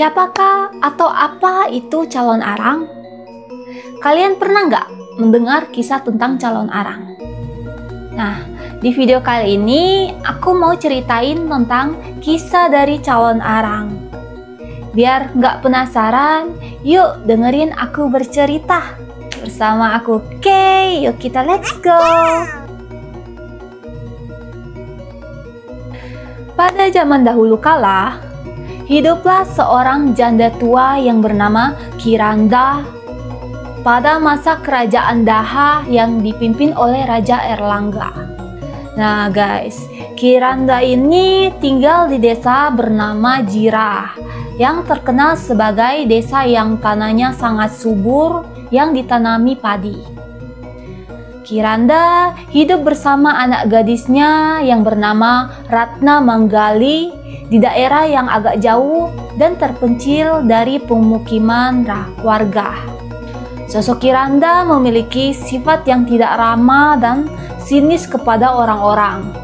Siapakah atau apa itu calon arang? Kalian pernah nggak mendengar kisah tentang calon arang? Nah, di video kali ini aku mau ceritain tentang kisah dari calon arang. Biar nggak penasaran, yuk dengerin aku bercerita bersama aku, Kay. Yuk kita let's go! Pada zaman dahulu kala, hiduplah seorang janda tua yang bernama Kiranda pada masa kerajaan Daha yang dipimpin oleh Raja Erlangga. Nah guys, Kiranda ini tinggal di desa bernama Jirah yang terkenal sebagai desa yang tanahnya sangat subur yang ditanami padi. Kiranda hidup bersama anak gadisnya yang bernama Ratna Manggali di daerah yang agak jauh dan terpencil dari pemukiman warga. Sosok Kiranda memiliki sifat yang tidak ramah dan sinis kepada orang-orang.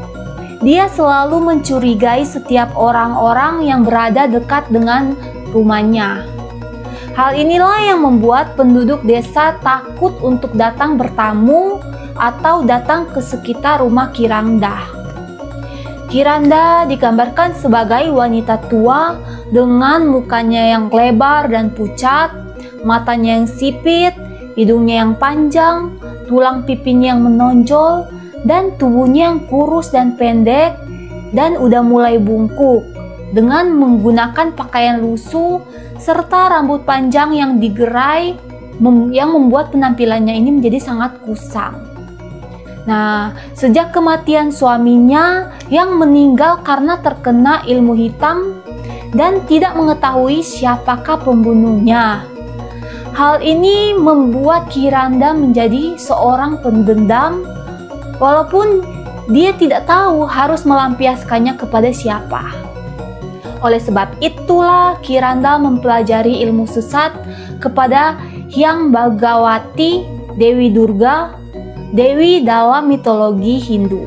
Dia selalu mencurigai setiap orang-orang yang berada dekat dengan rumahnya. Hal inilah yang membuat penduduk desa takut untuk datang bertamu atau datang ke sekitar rumah Kiranda. Kiranda digambarkan sebagai wanita tua dengan mukanya yang lebar dan pucat, matanya yang sipit, hidungnya yang panjang, tulang pipinya yang menonjol, dan tubuhnya yang kurus dan pendek dan udah mulai bungkuk dengan menggunakan pakaian lusuh serta rambut panjang yang digerai yang membuat penampilannya ini menjadi sangat kusam. Nah, sejak kematian suaminya yang meninggal karena terkena ilmu hitam dan tidak mengetahui siapakah pembunuhnya. Hal ini membuat Kiranda menjadi seorang pendendam walaupun dia tidak tahu harus melampiaskannya kepada siapa. Oleh sebab itulah Kiranda mempelajari ilmu sesat kepada Hyang Bhagawati, Dewi Durga, dewi dalam mitologi Hindu.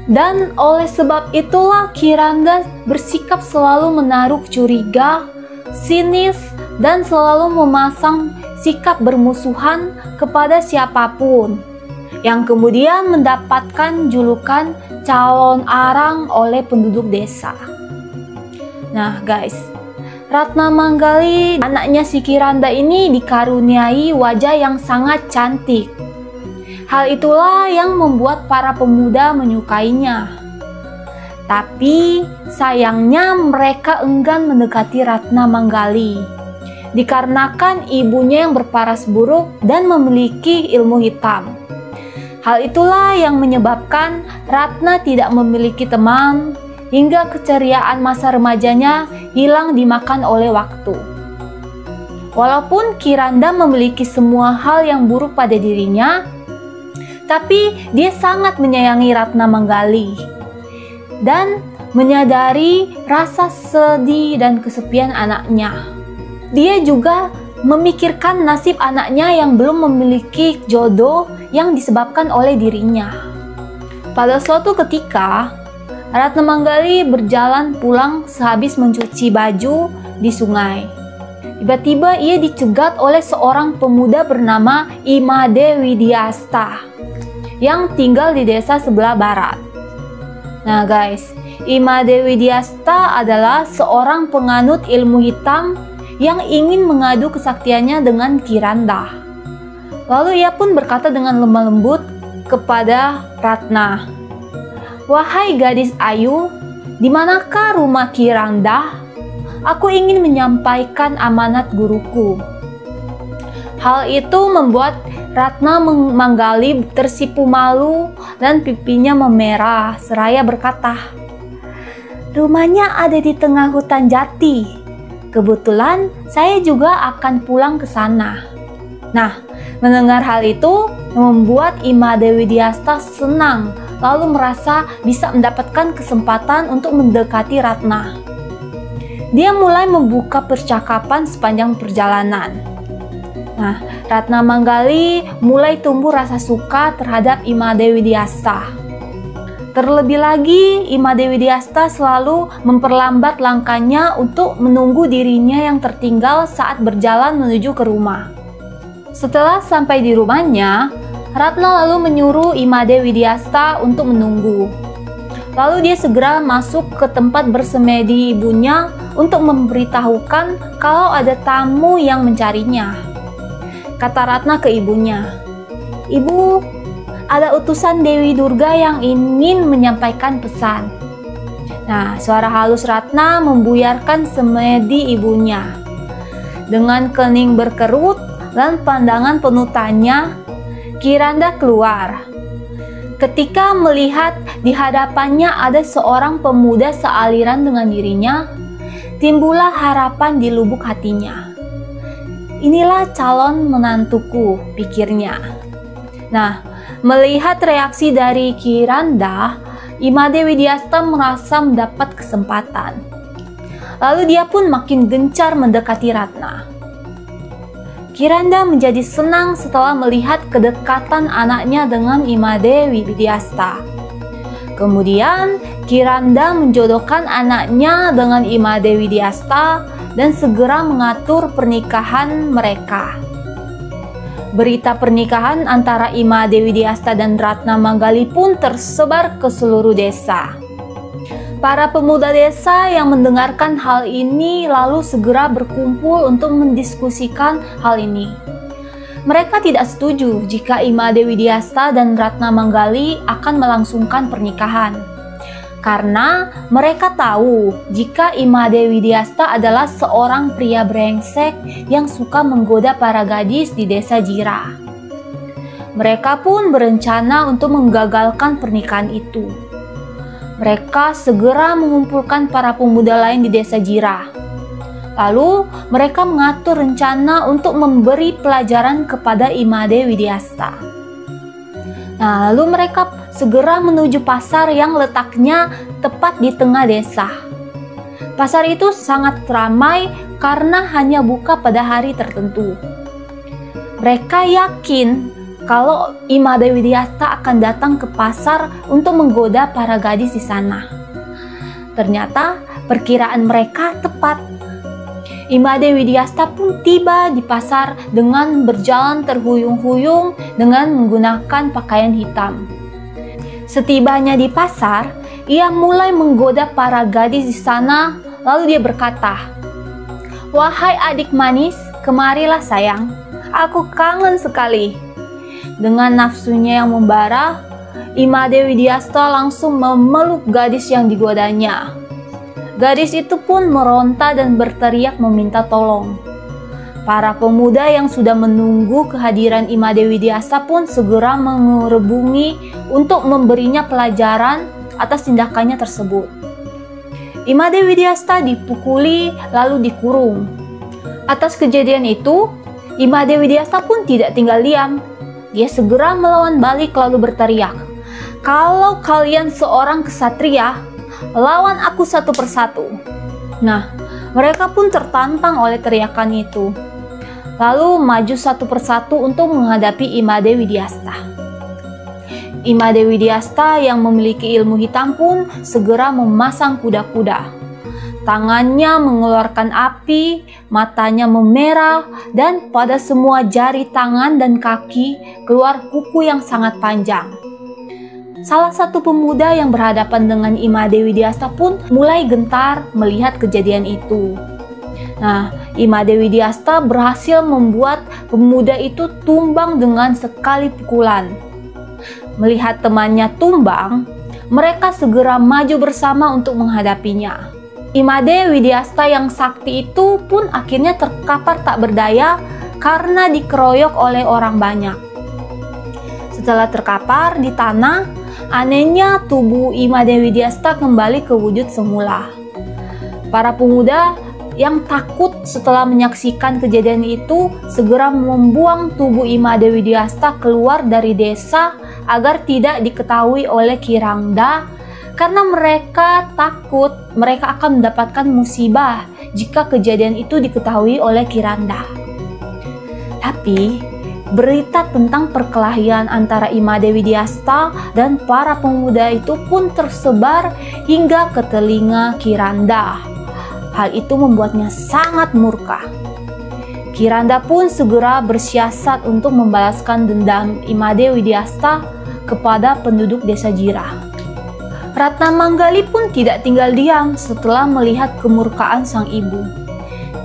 Dan oleh sebab itulah Kiranda bersikap selalu menaruh curiga, sinis, dan selalu memasang sikap bermusuhan kepada siapapun, yang kemudian mendapatkan julukan calon arang oleh penduduk desa. Nah guys, Ratna Manggali, anaknya si Kiranda ini dikaruniai wajah yang sangat cantik. Hal itulah yang membuat para pemuda menyukainya. Tapi sayangnya mereka enggan mendekati Ratna Manggali dikarenakan ibunya yang berparas buruk dan memiliki ilmu hitam. Hal itulah yang menyebabkan Ratna tidak memiliki teman hingga keceriaan masa remajanya hilang dimakan oleh waktu. Walaupun Kiranda memiliki semua hal yang buruk pada dirinya, tapi dia sangat menyayangi Ratna Manggali dan menyadari rasa sedih dan kesepian anaknya. Dia juga memikirkan nasib anaknya yang belum memiliki jodoh yang disebabkan oleh dirinya. Pada suatu ketika, Ratna Manggali berjalan pulang sehabis mencuci baju di sungai. Tiba-tiba ia dicegat oleh seorang pemuda bernama Imade Widyasta yang tinggal di desa sebelah barat. Nah guys, Imade Widyasta adalah seorang penganut ilmu hitam yang ingin mengadu kesaktiannya dengan Kiranda. Lalu ia pun berkata dengan lemah lembut kepada Ratna, "Wahai gadis ayu, di manakah rumah Kiranda? Aku ingin menyampaikan amanat guruku." Hal itu membuat Ratna Manggali tersipu malu dan pipinya memerah seraya berkata, "Rumahnya ada di tengah hutan jati. Kebetulan saya juga akan pulang ke sana." Nah, mendengar hal itu membuat Imade Widyasta senang lalu merasa bisa mendapatkan kesempatan untuk mendekati Ratna. Dia mulai membuka percakapan sepanjang perjalanan. Nah, Ratna Manggali mulai tumbuh rasa suka terhadap Imade Widyasta. Terlebih lagi, Ima Dewi Diasta selalu memperlambat langkahnya untuk menunggu dirinya yang tertinggal saat berjalan menuju ke rumah. Setelah sampai di rumahnya, Ratna lalu menyuruh Ima Dewi Diasta untuk menunggu. Lalu dia segera masuk ke tempat bersemedi ibunya untuk memberitahukan kalau ada tamu yang mencarinya. Kata Ratna ke ibunya, "Ibu, ada utusan Dewi Durga yang ingin menyampaikan pesan." Nah, suara halus Ratna membuyarkan semedi ibunya. Dengan kening berkerut dan pandangan penuh tanya, Kiranda keluar. Ketika melihat di hadapannya ada seorang pemuda sealiran dengan dirinya, timbullah harapan di lubuk hatinya. Inilah calon menantuku, pikirnya. Nah, melihat reaksi dari Kiranda, Ima Dewi Diasta merasa mendapat kesempatan. Lalu dia pun makin gencar mendekati Ratna. Kiranda menjadi senang setelah melihat kedekatan anaknya dengan Ima Dewi Diasta. Kemudian Kiranda menjodohkan anaknya dengan Ima Dewi Diasta dan segera mengatur pernikahan mereka. Berita pernikahan antara Ima Dewi Diasta dan Ratna Manggali pun tersebar ke seluruh desa. Para pemuda desa yang mendengarkan hal ini lalu segera berkumpul untuk mendiskusikan hal ini. Mereka tidak setuju jika Ima Dewi Diasta dan Ratna Manggali akan melangsungkan pernikahan. Karena mereka tahu jika Ima Dewi Diasta adalah seorang pria brengsek yang suka menggoda para gadis di desa Jira. Mereka pun berencana untuk menggagalkan pernikahan itu. Mereka segera mengumpulkan para pemuda lain di desa Jira. Lalu mereka mengatur rencana untuk memberi pelajaran kepada Ima Dewi Diasta. Nah, lalu mereka segera menuju pasar yang letaknya tepat di tengah desa. Pasar itu sangat ramai karena hanya buka pada hari tertentu. Mereka yakin kalau Ima Dewi Diasta akan datang ke pasar untuk menggoda para gadis di sana. Ternyata perkiraan mereka tepat. Ima Dewi Diasta pun tiba di pasar dengan berjalan terhuyung-huyung dengan menggunakan pakaian hitam. Setibanya di pasar, ia mulai menggoda para gadis di sana, lalu dia berkata, "Wahai adik manis, kemarilah sayang, aku kangen sekali." Dengan nafsunya yang membara, Ima Dewi Diasta langsung memeluk gadis yang digodanya. Gadis itu pun meronta dan berteriak meminta tolong. Para pemuda yang sudah menunggu kehadiran Ima Dewi Diasta pun segera menghubungi untuk memberinya pelajaran atas tindakannya tersebut. Ima Dewi Diasta dipukuli lalu dikurung. Atas kejadian itu, Ima Dewi Diasta pun tidak tinggal diam. Dia segera melawan balik lalu berteriak, "Kalau kalian seorang kesatria, lawan aku satu persatu." Nah, mereka pun tertantang oleh teriakan itu. Lalu maju satu persatu untuk menghadapi Ima Dewi Diasta. Ima Dewi Diasta yang memiliki ilmu hitam pun segera memasang kuda-kuda. Tangannya mengeluarkan api, matanya memerah, dan pada semua jari tangan dan kaki keluar kuku yang sangat panjang. Salah satu pemuda yang berhadapan dengan Ima Dewi Diasta pun mulai gentar melihat kejadian itu. Nah, Ima Dewi Diasta berhasil membuat pemuda itu tumbang dengan sekali pukulan. Melihat temannya tumbang, mereka segera maju bersama untuk menghadapinya. Ima Dewi Diasta yang sakti itu pun akhirnya terkapar tak berdaya karena dikeroyok oleh orang banyak. Setelah terkapar di tanah, anehnya tubuh Ima Dewi Diasta kembali ke wujud semula. Para pemuda yang takut setelah menyaksikan kejadian itu segera membuang tubuh Ima Dewi Diasta keluar dari desa agar tidak diketahui oleh Kiranda, karena mereka takut mereka akan mendapatkan musibah jika kejadian itu diketahui oleh Kiranda. Tapi berita tentang perkelahian antara Imade Widyasta dan para pemuda itu pun tersebar hingga ke telinga Kiranda. Hal itu membuatnya sangat murka. Kiranda pun segera bersiasat untuk membalaskan dendam Imade Widyasta kepada penduduk desa Jirah. Ratna Manggali pun tidak tinggal diam setelah melihat kemurkaan sang ibu.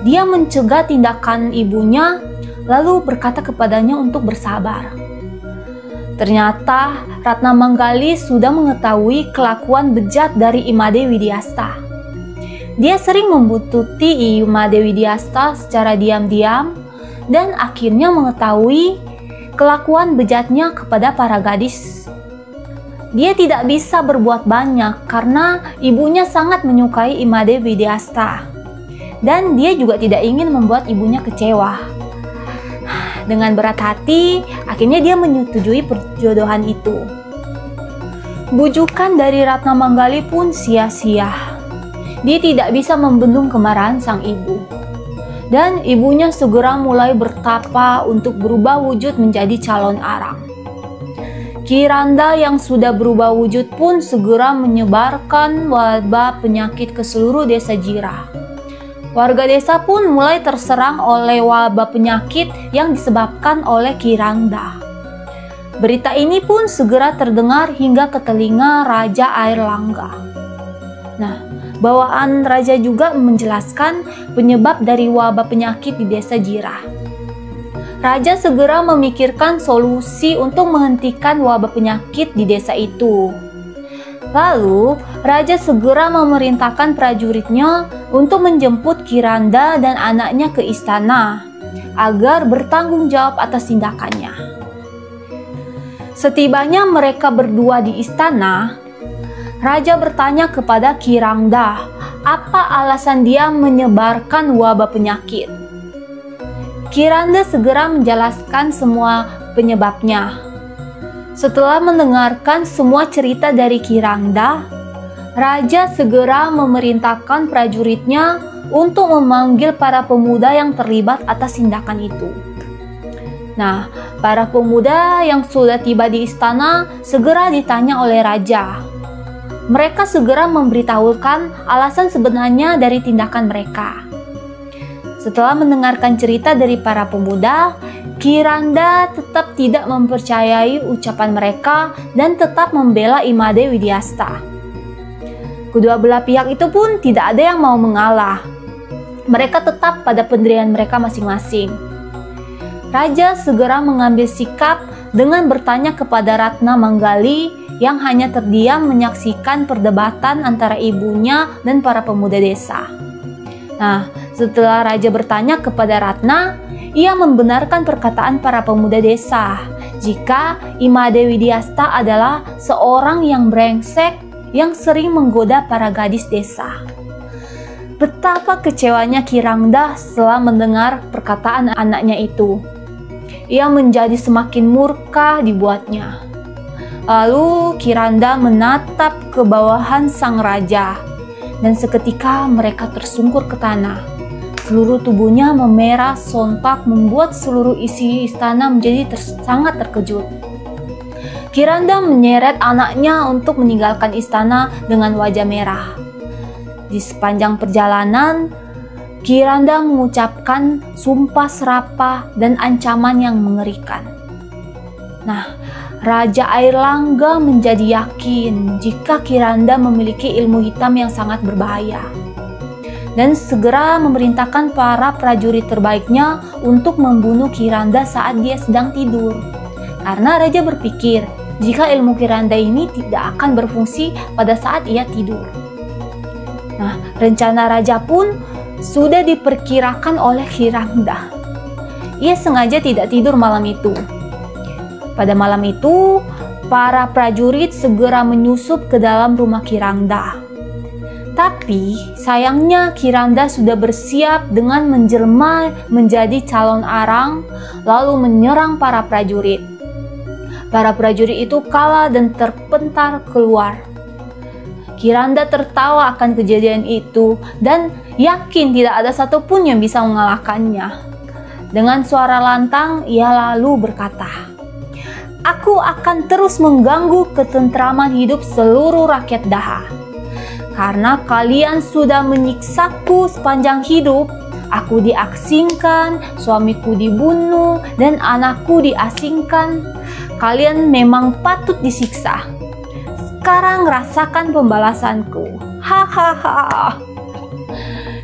Dia mencegah tindakan ibunya, lalu berkata kepadanya untuk bersabar. Ternyata Ratna Manggali sudah mengetahui kelakuan bejat dari Imade Widyasta. Dia sering membuntuti Imade Widyasta secara diam-diam dan akhirnya mengetahui kelakuan bejatnya kepada para gadis. Dia tidak bisa berbuat banyak karena ibunya sangat menyukai Imade Widyasta. Dan dia juga tidak ingin membuat ibunya kecewa. Dengan berat hati, akhirnya dia menyetujui perjodohan itu. Bujukan dari Ratna Manggali pun sia-sia. Dia tidak bisa membendung kemarahan sang ibu. Dan ibunya segera mulai bertapa untuk berubah wujud menjadi calon arang. Kiranda yang sudah berubah wujud pun segera menyebarkan wabah penyakit ke seluruh desa Jirah. Warga desa pun mulai terserang oleh wabah penyakit yang disebabkan oleh Kiranda. Berita ini pun segera terdengar hingga ke telinga Raja Airlangga. Nah, bawaan raja juga menjelaskan penyebab dari wabah penyakit di desa Jirah. Raja segera memikirkan solusi untuk menghentikan wabah penyakit di desa itu. Lalu, raja segera memerintahkan prajuritnya untuk menjemput Kiranda dan anaknya ke istana agar bertanggung jawab atas tindakannya. Setibanya mereka berdua di istana, raja bertanya kepada Kiranda apa alasan dia menyebarkan wabah penyakit. Kiranda segera menjelaskan semua penyebabnya. Setelah mendengarkan semua cerita dari Kiranda, raja segera memerintahkan prajuritnya untuk memanggil para pemuda yang terlibat atas tindakan itu. Nah, para pemuda yang sudah tiba di istana segera ditanya oleh raja. Mereka segera memberitahukan alasan sebenarnya dari tindakan mereka. Setelah mendengarkan cerita dari para pemuda, Kiranda tetap tidak mempercayai ucapan mereka dan tetap membela Imade Widyasta. Kedua belah pihak itu pun tidak ada yang mau mengalah. Mereka tetap pada pendirian mereka masing-masing. Raja segera mengambil sikap dengan bertanya kepada Ratna Manggali yang hanya terdiam menyaksikan perdebatan antara ibunya dan para pemuda desa. Nah, setelah raja bertanya kepada Ratna, ia membenarkan perkataan para pemuda desa jika Imade Widyasta adalah seorang yang brengsek yang sering menggoda para gadis desa. Betapa kecewanya Kiranda setelah mendengar perkataan anaknya itu. Ia menjadi semakin murka dibuatnya. Lalu Kiranda menatap ke bawahan sang raja, dan seketika mereka tersungkur ke tanah. Seluruh tubuhnya memerah sontak membuat seluruh isi istana menjadi sangat terkejut. Kiranda menyeret anaknya untuk meninggalkan istana dengan wajah merah. Di sepanjang perjalanan, Kiranda mengucapkan sumpah serapah dan ancaman yang mengerikan. Nah, Raja Airlangga menjadi yakin jika Kiranda memiliki ilmu hitam yang sangat berbahaya. Dan segera memerintahkan para prajurit terbaiknya untuk membunuh Kiranda saat dia sedang tidur. Karena Raja berpikir jika ilmu Kiranda ini tidak akan berfungsi pada saat ia tidur. Nah, rencana Raja pun sudah diperkirakan oleh Kiranda. Ia sengaja tidak tidur malam itu. Pada malam itu, para prajurit segera menyusup ke dalam rumah Kiranda. Tapi sayangnya Kiranda sudah bersiap dengan menjelma menjadi calon arang lalu menyerang para prajurit. Para prajurit itu kalah dan terpental keluar. Kiranda tertawa akan kejadian itu dan yakin tidak ada satupun yang bisa mengalahkannya. Dengan suara lantang, ia lalu berkata, "Aku akan terus mengganggu ketentraman hidup seluruh rakyat Daha. Karena kalian sudah menyiksaku sepanjang hidup, aku diasingkan, suamiku dibunuh, dan anakku diasingkan. Kalian memang patut disiksa. Sekarang rasakan pembalasanku." Hahaha.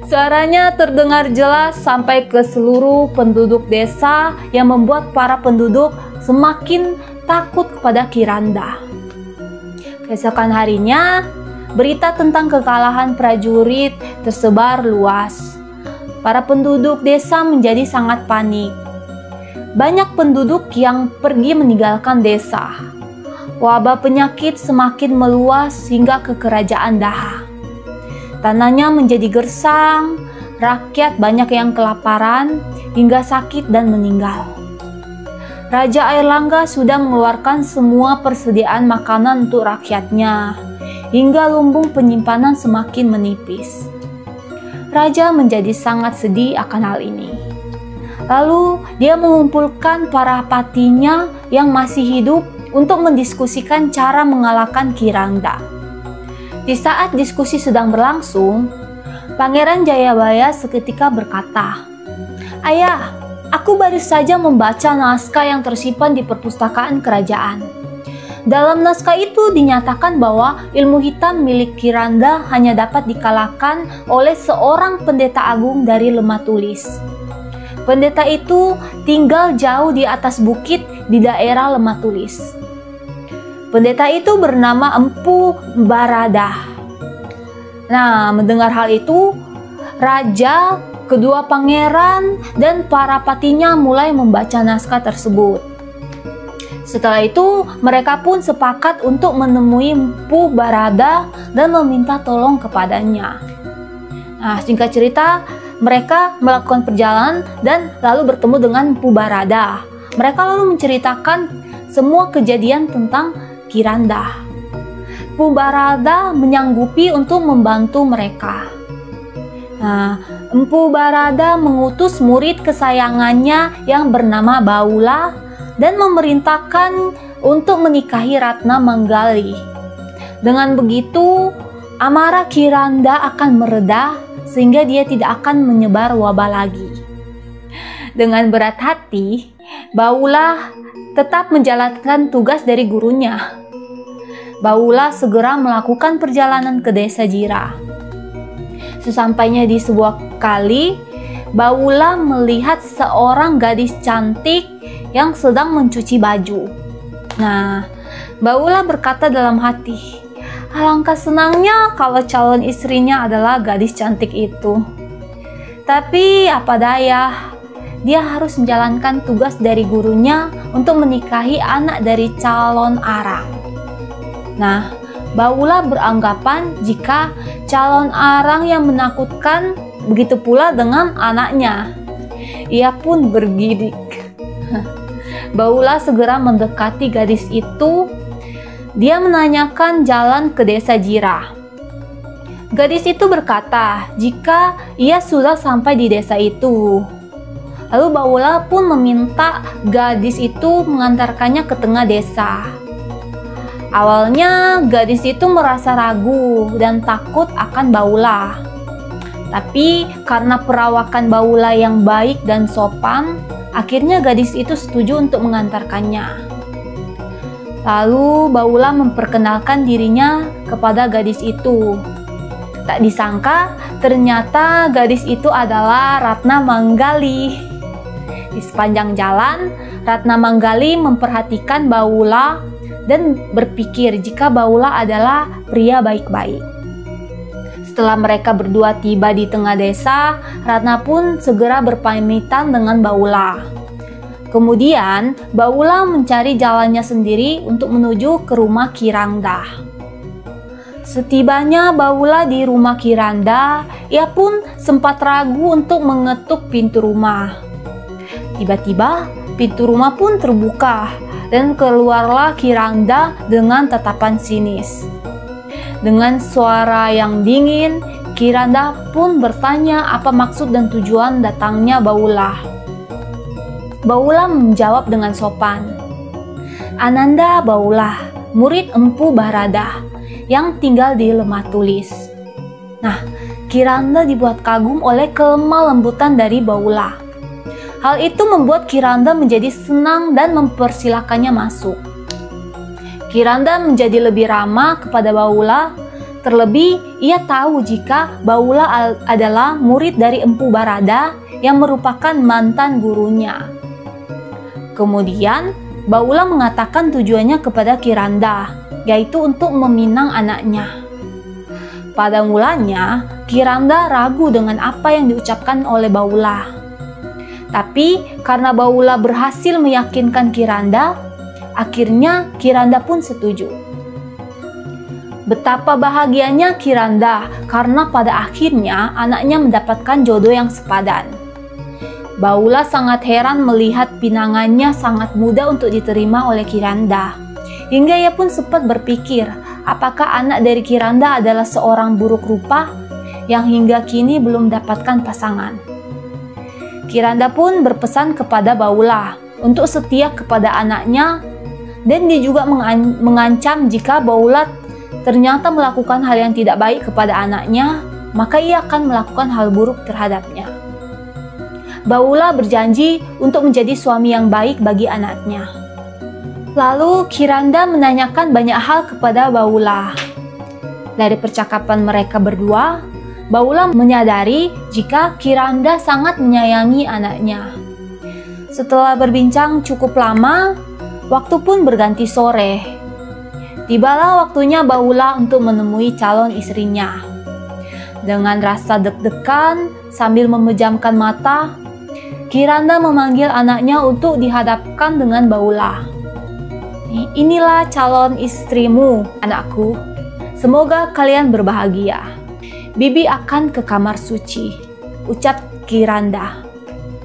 Suaranya terdengar jelas sampai ke seluruh penduduk desa yang membuat para penduduk semakin takut kepada Kiranda. Keesokan harinya, berita tentang kekalahan prajurit tersebar luas. Para penduduk desa menjadi sangat panik. Banyak penduduk yang pergi meninggalkan desa. Wabah penyakit semakin meluas hingga ke kerajaan Daha. Tanahnya menjadi gersang, rakyat banyak yang kelaparan hingga sakit dan meninggal. Raja Airlangga sudah mengeluarkan semua persediaan makanan untuk rakyatnya, hingga lumbung penyimpanan semakin menipis. Raja menjadi sangat sedih akan hal ini. Lalu dia mengumpulkan para patinya yang masih hidup untuk mendiskusikan cara mengalahkan Kiranda. Di saat diskusi sedang berlangsung, Pangeran Jayabaya seketika berkata, "Ayah, aku baru saja membaca naskah yang tersimpan di perpustakaan kerajaan. Dalam naskah itu dinyatakan bahwa ilmu hitam milik Kiranda hanya dapat dikalahkan oleh seorang pendeta agung dari Lemah Tulis. Pendeta itu tinggal jauh di atas bukit di daerah Lemah Tulis. Pendeta itu bernama Empu Barada." Nah, mendengar hal itu, raja, kedua pangeran, dan para patinya mulai membaca naskah tersebut. Setelah itu, mereka pun sepakat untuk menemui Empu Barada dan meminta tolong kepadanya. Nah, singkat cerita, mereka melakukan perjalanan dan lalu bertemu dengan Empu Barada. Mereka lalu menceritakan semua kejadian tentang Kiranda. Empu Barada menyanggupi untuk membantu mereka. Nah, Empu Barada mengutus murid kesayangannya yang bernama Baula dan memerintahkan untuk menikahi Ratna Manggali. Dengan begitu, amarah Kiranda akan mereda sehingga dia tidak akan menyebar wabah lagi. Dengan berat hati, Baula tetap menjalankan tugas dari gurunya. Baula segera melakukan perjalanan ke desa Jira. Sesampainya di sebuah kali, Baula melihat seorang gadis cantik yang sedang mencuci baju. Nah, Baula berkata dalam hati, "Alangkah senangnya kalau calon istrinya adalah gadis cantik itu." Tapi apa daya, dia harus menjalankan tugas dari gurunya untuk menikahi anak dari calon arang. Nah, Baula beranggapan jika calon arang yang menakutkan, begitu pula dengan anaknya. Ia pun bergidik. Baula segera mendekati gadis itu. Dia menanyakan jalan ke desa Jira. Gadis itu berkata jika ia sudah sampai di desa itu. Lalu Baula pun meminta gadis itu mengantarkannya ke tengah desa. Awalnya gadis itu merasa ragu dan takut akan Baula. Tapi karena perawakan Baula yang baik dan sopan, akhirnya gadis itu setuju untuk mengantarkannya. Lalu Baula memperkenalkan dirinya kepada gadis itu. Tak disangka ternyata gadis itu adalah Ratna Manggali. Di sepanjang jalan, Ratna Manggali memperhatikan Baula dan berpikir jika Baula adalah pria baik-baik. Setelah mereka berdua tiba di tengah desa, Ratna pun segera berpamitan dengan Baula. Kemudian, Baula mencari jalannya sendiri untuk menuju ke rumah Kiranda. Setibanya Baula di rumah Kiranda, ia pun sempat ragu untuk mengetuk pintu rumah. Tiba-tiba, pintu rumah pun terbuka dan keluarlah Kiranda dengan tatapan sinis. Dengan suara yang dingin, Kiranda pun bertanya apa maksud dan tujuan datangnya Baula. Baula menjawab dengan sopan, "Ananda Baula, murid Empu Barada yang tinggal di Lemah Tulis." Nah, Kiranda dibuat kagum oleh kelemah lembutan dari Baula. Hal itu membuat Kiranda menjadi senang dan mempersilakannya masuk. Kiranda menjadi lebih ramah kepada Baula. Terlebih, ia tahu jika Baula adalah murid dari Empu Barada yang merupakan mantan gurunya. Kemudian, Baula mengatakan tujuannya kepada Kiranda, yaitu untuk meminang anaknya. Pada mulanya, Kiranda ragu dengan apa yang diucapkan oleh Baula. Tapi, karena Baula berhasil meyakinkan Kiranda, akhirnya Kiranda pun setuju. Betapa bahagianya Kiranda karena pada akhirnya anaknya mendapatkan jodoh yang sepadan. Baula sangat heran melihat pinangannya sangat mudah untuk diterima oleh Kiranda. Hingga ia pun sempat berpikir, apakah anak dari Kiranda adalah seorang buruk rupa yang hingga kini belum mendapatkan pasangan. Kiranda pun berpesan kepada Baula untuk setia kepada anaknya, dan dia juga mengancam jika Baula ternyata melakukan hal yang tidak baik kepada anaknya, maka ia akan melakukan hal buruk terhadapnya. Baula berjanji untuk menjadi suami yang baik bagi anaknya. Lalu Kiranda menanyakan banyak hal kepada Baula. Dari percakapan mereka berdua, Baula menyadari jika Kiranda sangat menyayangi anaknya. Setelah berbincang cukup lama, waktu pun berganti sore. Tibalah waktunya Baula untuk menemui calon istrinya. Dengan rasa deg-degan sambil memejamkan mata, Kiranda memanggil anaknya untuk dihadapkan dengan Baula. "Inilah calon istrimu, anakku. Semoga kalian berbahagia. Bibi akan ke kamar suci," ucap Kiranda.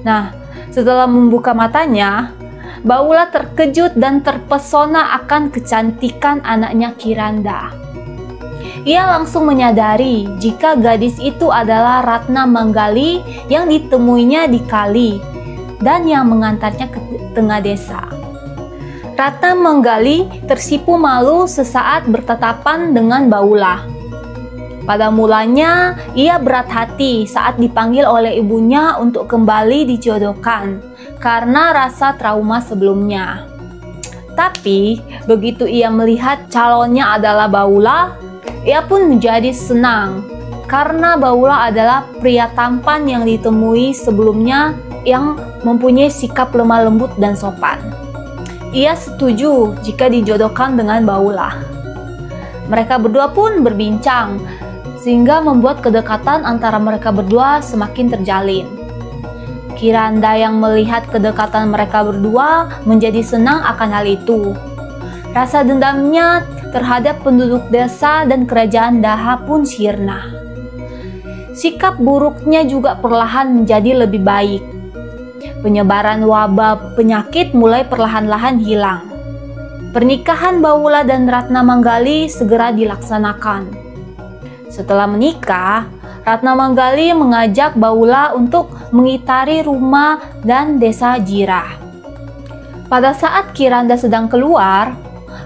Nah, setelah membuka matanya, Baula terkejut dan terpesona akan kecantikan anaknya Kiranda. Ia langsung menyadari jika gadis itu adalah Ratna Manggali yang ditemuinya di kali dan yang mengantarnya ke tengah desa. Ratna Manggali tersipu malu sesaat bertatapan dengan Baula. Pada mulanya, ia berat hati saat dipanggil oleh ibunya untuk kembali dijodohkan karena rasa trauma sebelumnya. Tapi, begitu ia melihat calonnya adalah Baula, ia pun menjadi senang karena Baula adalah pria tampan yang ditemui sebelumnya yang mempunyai sikap lemah lembut dan sopan. Ia setuju jika dijodohkan dengan Baula. Mereka berdua pun berbincang, sehingga membuat kedekatan antara mereka berdua semakin terjalin. Kiranda yang melihat kedekatan mereka berdua menjadi senang akan hal itu. Rasa dendamnya terhadap penduduk desa dan kerajaan Daha pun sirna. Sikap buruknya juga perlahan menjadi lebih baik. Penyebaran wabah penyakit mulai perlahan-lahan hilang. Pernikahan Baula dan Ratna Manggali segera dilaksanakan. Setelah menikah, Ratna Manggali mengajak Baula untuk mengitari rumah dan desa Jirah. Pada saat Kiranda sedang keluar,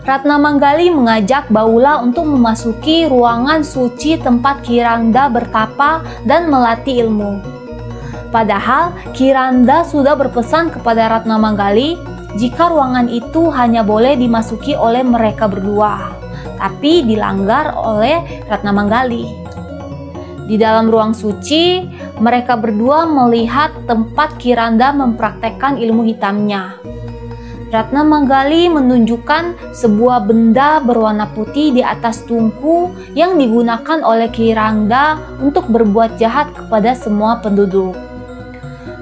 Ratna Manggali mengajak Baula untuk memasuki ruangan suci tempat Kiranda bertapa dan melatih ilmu. Padahal Kiranda sudah berpesan kepada Ratna Manggali jika ruangan itu hanya boleh dimasuki oleh mereka berdua, tapi dilanggar oleh Ratna Manggali. Di dalam ruang suci, mereka berdua melihat tempat Kiranda mempraktekkan ilmu hitamnya. Ratna Manggali menunjukkan sebuah benda berwarna putih di atas tungku yang digunakan oleh Kiranda untuk berbuat jahat kepada semua penduduk.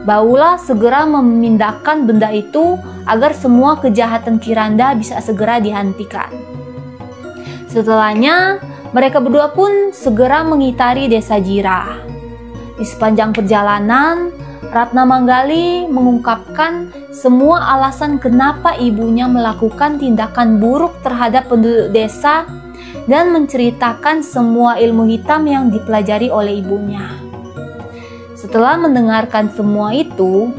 Baula segera memindahkan benda itu agar semua kejahatan Kiranda bisa segera dihentikan. Setelahnya, mereka berdua pun segera mengitari desa Jirah. Di sepanjang perjalanan, Ratna Manggali mengungkapkan semua alasan kenapa ibunya melakukan tindakan buruk terhadap penduduk desa dan menceritakan semua ilmu hitam yang dipelajari oleh ibunya. Setelah mendengarkan semua itu,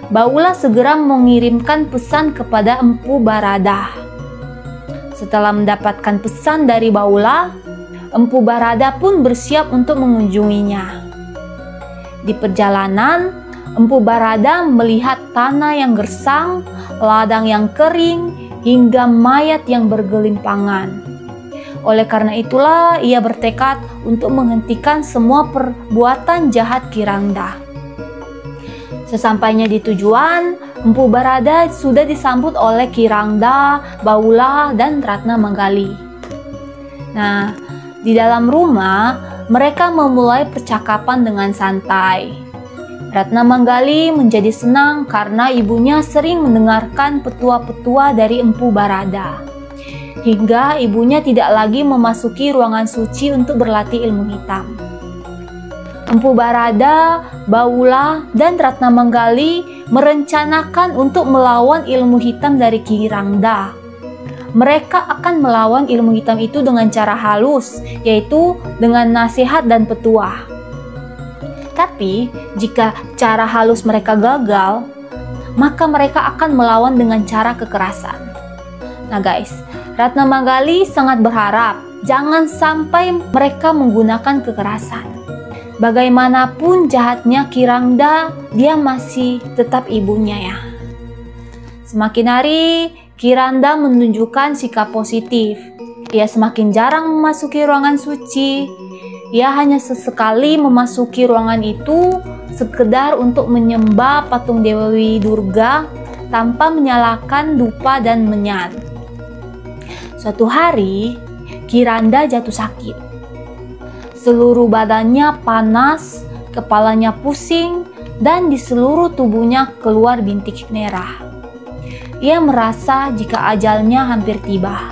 Baula segera mengirimkan pesan kepada Empu Baradah. Setelah mendapatkan pesan dari Baula, Empu Baradah pun bersiap untuk mengunjunginya. Di perjalanan, Empu Baradah melihat tanah yang gersang, ladang yang kering, hingga mayat yang bergelimpangan. Oleh karena itulah ia bertekad untuk menghentikan semua perbuatan jahat Kiranda. Sesampainya di tujuan, Empu Baradah sudah disambut oleh Kiranda, Baula, dan Ratna Manggali. Nah, di dalam rumah mereka memulai percakapan dengan santai. Ratna Manggali menjadi senang karena ibunya sering mendengarkan petua-petua dari Empu Baradah. Hingga ibunya tidak lagi memasuki ruangan suci untuk berlatih ilmu hitam. Empu Baradah, Baula, dan Ratna Manggali merencanakan untuk melawan ilmu hitam dari Kiranda. Mereka akan melawan ilmu hitam itu dengan cara halus, yaitu dengan nasihat dan petua. Tapi, jika cara halus mereka gagal, maka mereka akan melawan dengan cara kekerasan. Nah guys, Ratna Manggali sangat berharap jangan sampai mereka menggunakan kekerasan. Bagaimanapun jahatnya Kiranda, dia masih tetap ibunya ya. Semakin hari, Kiranda menunjukkan sikap positif. Ia semakin jarang memasuki ruangan suci. Ia hanya sesekali memasuki ruangan itu sekedar untuk menyembah patung Dewi Durga tanpa menyalakan dupa dan menyan. Suatu hari, Kiranda jatuh sakit. Seluruh badannya panas, kepalanya pusing, dan di seluruh tubuhnya keluar bintik merah. Ia merasa jika ajalnya hampir tiba.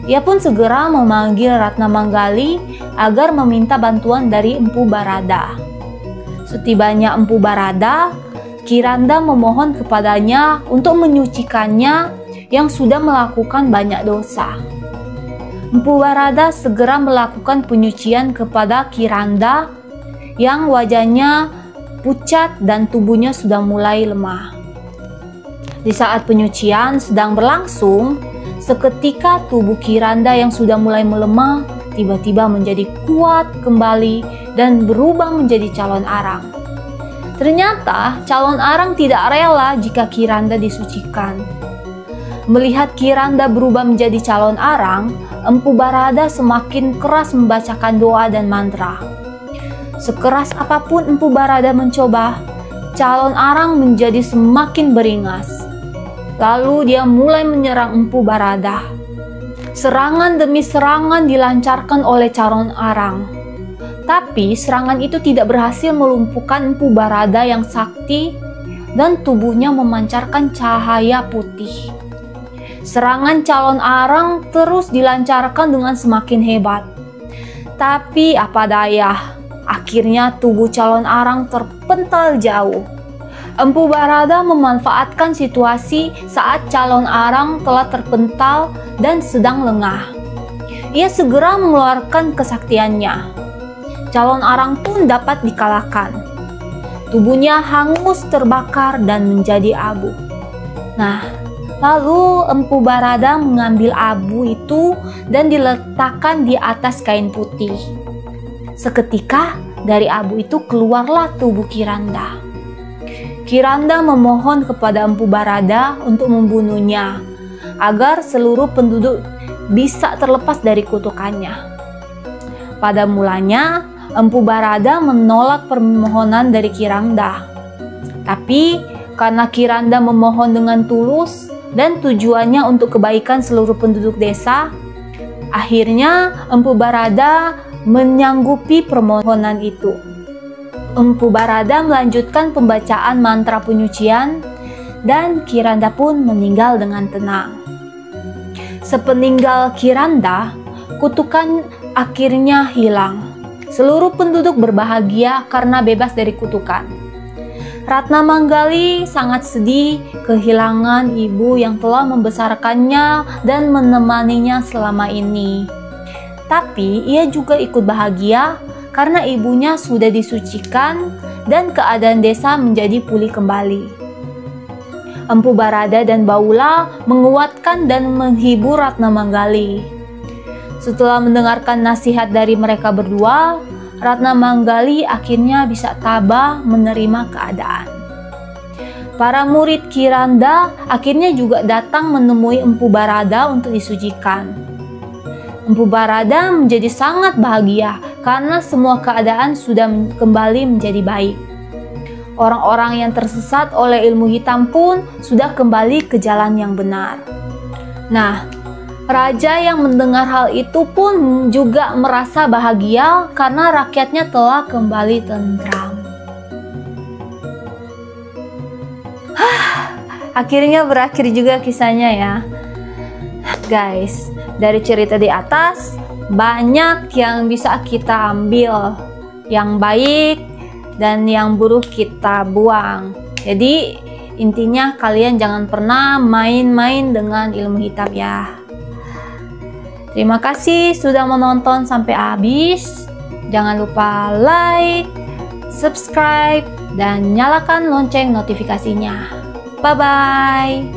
Ia pun segera memanggil Ratna Manggali agar meminta bantuan dari Empu Baradah. Setibanya Empu Baradah, Kiranda memohon kepadanya untuk menyucikannya yang sudah melakukan banyak dosa. Empu Baradah segera melakukan penyucian kepada Kiranda yang wajahnya pucat dan tubuhnya sudah mulai lemah. Di saat penyucian sedang berlangsung, seketika tubuh Kiranda yang sudah mulai melemah tiba-tiba menjadi kuat kembali dan berubah menjadi calon arang. Ternyata calon arang tidak rela jika Kiranda disucikan. Melihat Kiranda berubah menjadi calon arang, Empu Baradah semakin keras membacakan doa dan mantra. Sekeras apapun Empu Baradah mencoba, calon arang menjadi semakin beringas. Lalu dia mulai menyerang Empu Baradah. Serangan demi serangan dilancarkan oleh calon arang. Tapi serangan itu tidak berhasil melumpuhkan Empu Baradah yang sakti dan tubuhnya memancarkan cahaya putih. Serangan calon arang terus dilancarkan dengan semakin hebat. Tapi apa daya, akhirnya tubuh calon arang terpental jauh. Empu Baradah memanfaatkan situasi saat calon arang telah terpental dan sedang lengah. Ia segera mengeluarkan kesaktiannya. Calon arang pun dapat dikalahkan. Tubuhnya hangus terbakar dan menjadi abu. Nah, lalu Empu Baradah mengambil abu itu dan diletakkan di atas kain putih. Seketika dari abu itu keluarlah tubuh Kiranda. Kiranda memohon kepada Empu Baradah untuk membunuhnya agar seluruh penduduk bisa terlepas dari kutukannya. Pada mulanya Empu Baradah menolak permohonan dari Kiranda. Tapi karena Kiranda memohon dengan tulus dan tujuannya untuk kebaikan seluruh penduduk desa, akhirnya Empu Baradah menyanggupi permohonan itu. Empu Baradah melanjutkan pembacaan mantra penyucian dan Kiranda pun meninggal dengan tenang. Sepeninggal Kiranda, kutukan akhirnya hilang. Seluruh penduduk berbahagia karena bebas dari kutukan. Ratna Manggali sangat sedih kehilangan ibu yang telah membesarkannya dan menemaninya selama ini. Tapi ia juga ikut bahagia karena ibunya sudah disucikan dan keadaan desa menjadi pulih kembali. Empu Barada dan Baula menguatkan dan menghibur Ratna Manggali. Setelah mendengarkan nasihat dari mereka berdua, Ratna Manggali akhirnya bisa tabah menerima keadaan. Para murid Kiranda akhirnya juga datang menemui Empu Barada untuk disucikan. Empu Barada menjadi sangat bahagia karena semua keadaan sudah kembali menjadi baik. Orang-orang yang tersesat oleh ilmu hitam pun sudah kembali ke jalan yang benar. Nah, raja yang mendengar hal itu pun juga merasa bahagia karena rakyatnya telah kembali tentram. Akhirnya berakhir juga kisahnya ya. Guys, dari cerita di atas banyak yang bisa kita ambil, yang baik dan yang buruk kita buang. Jadi intinya kalian jangan pernah main-main dengan ilmu hitam ya. Terima kasih sudah menonton sampai habis. Jangan lupa like, subscribe, dan nyalakan lonceng notifikasinya. Bye-bye.